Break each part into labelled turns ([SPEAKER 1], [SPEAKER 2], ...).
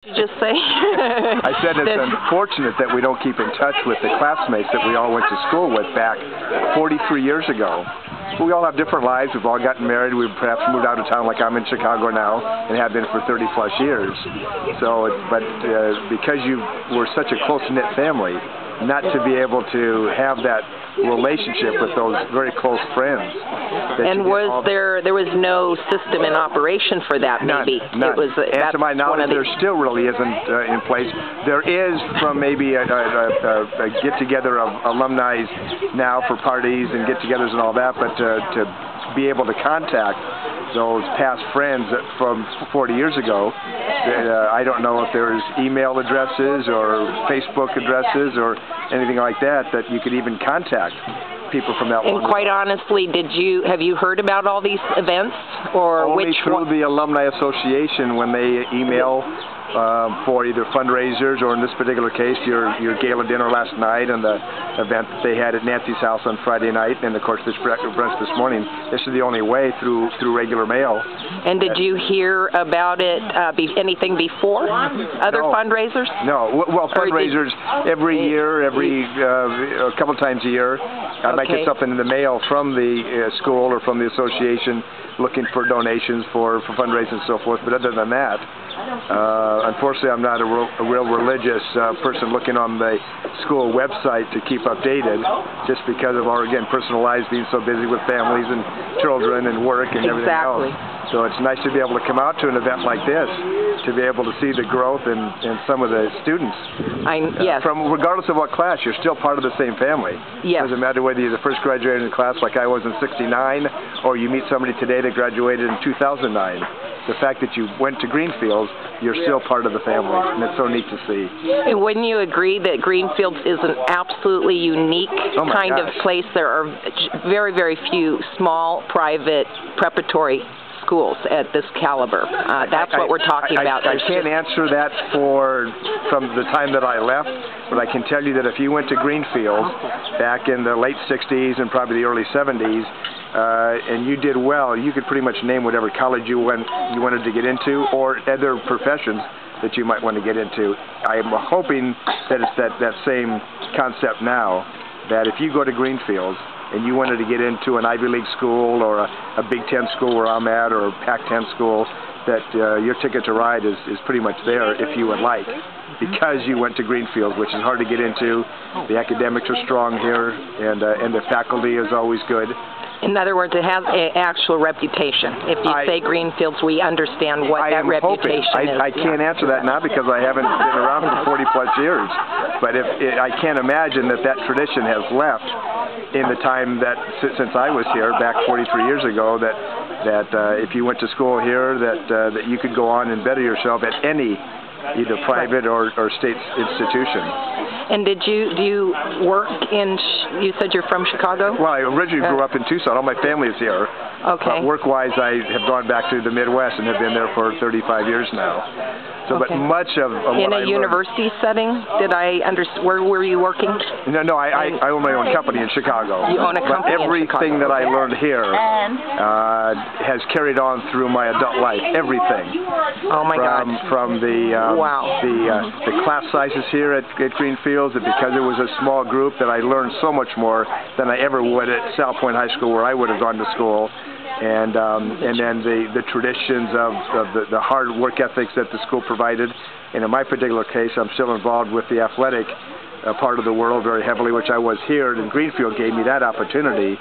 [SPEAKER 1] You just say?
[SPEAKER 2] I said it's unfortunate that we don't keep in touch with the classmates that we all went to school with back 43 years ago. We all have different lives. We've all gotten married. We've perhaps moved out of town like I'm in Chicago now and have been for 30 plus years. So, because you were such a close-knit family, not to be able to have that relationship with those very close friends.
[SPEAKER 1] And there was no system in operation for that, maybe?
[SPEAKER 2] None. And to my knowledge, there still really isn't in place. There is from maybe a get-together of alumni now for parties and get-togethers and all that, but to be able to contact those past friends from 40 years ago, I don't know if there's email addresses or Facebook addresses or anything like that you could even contact people from that long
[SPEAKER 1] ago. And quite honestly, have you heard about all these events? Or
[SPEAKER 2] only through the Alumni Association when they email for either fundraisers or, in this particular case, your gala dinner last night and the event that they had at Nancy's house on Friday night, and of course this brunch this morning. This is the only way through regular mail.
[SPEAKER 1] And did you hear about it, anything before? Other fundraisers?
[SPEAKER 2] No. Well, fundraisers every year, a couple times a year. I might get something in the mail from the school or from the association looking for donations for fundraising and so forth, but other than that, unfortunately, I'm not a real religious person looking on the school website to keep updated, just because of our, again, personal lives being so busy with families and children and work and everything else. So it's nice to be able to come out to an event like this, to be able to see the growth in some of the students.
[SPEAKER 1] Yes.
[SPEAKER 2] From regardless of what class, you're still part of the same family.
[SPEAKER 1] Yes.
[SPEAKER 2] It doesn't matter whether you're the first graduating class like I was in '69, or you meet somebody today that graduated in 2009. The fact that you went to Greenfields, you're still part of the family, and it's so neat to see.
[SPEAKER 1] And wouldn't you agree that Greenfields is an absolutely unique kind of place? There are very, very few small, private, preparatory schools at this caliber. That's what we're talking about.
[SPEAKER 2] I can't answer that from the time that I left, but I can tell you that if you went to Greenfields back in the late 60s and probably the early 70s, and you did well, you could pretty much name whatever college you wanted to get into or other professions that you might want to get into. I'm hoping that it's that same concept now, that if you go to Greenfields and you wanted to get into an Ivy League school or a Big Ten school where I'm at, or a Pac-10 school, that your ticket to ride is pretty much there if you would like, because you went to Greenfields, which is hard to get into. The academics are strong here, and the faculty is always good.
[SPEAKER 1] In other words, it has an actual reputation. If you say Greenfields, we understand what that reputation is.
[SPEAKER 2] I can't answer that now because I haven't been around for 40 plus years. But I can't imagine that tradition has left in the time since I was here back 43 years ago, that if you went to school here, that you could go on and better yourself at any either private or state institution.
[SPEAKER 1] And do you work you said you're from Chicago?
[SPEAKER 2] Well, I originally grew up in Tucson. All my family is here.
[SPEAKER 1] Okay.
[SPEAKER 2] Work-wise, I have gone back to the Midwest and have been there for 35 years now. So, but much of what
[SPEAKER 1] in a university setting, where were you working?
[SPEAKER 2] No, I own my own company in Chicago.
[SPEAKER 1] You own a company
[SPEAKER 2] but everything that I learned here has carried on through my adult life. Everything.
[SPEAKER 1] Oh my God!
[SPEAKER 2] From the class sizes here at Greenfields, and because it was a small group, that I learned so much more than I ever would at South Point High School, where I would have gone to school. And then the traditions of the hard work ethics that the school provided. And in my particular case, I'm still involved with the athletic part of the world very heavily, which I was here. And Greenfield gave me that opportunity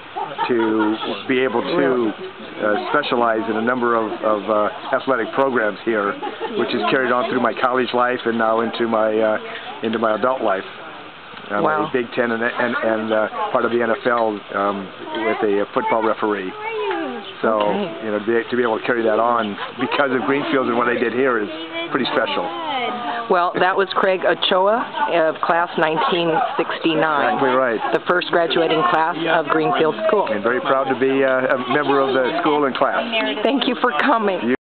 [SPEAKER 2] to be able to specialize in a number of athletic programs here, which has carried on through my college life and now into my adult life. I'm a Big Ten and part of the NFL with a football referee. So, to be able to carry that on because of Greenfields and what I did here is pretty special.
[SPEAKER 1] Well, that was Craig Ochoa of class 1969.
[SPEAKER 2] Exactly right.
[SPEAKER 1] The first graduating class of Greenfield School.
[SPEAKER 2] And very proud to be a member of the school and class.
[SPEAKER 1] Thank you for coming.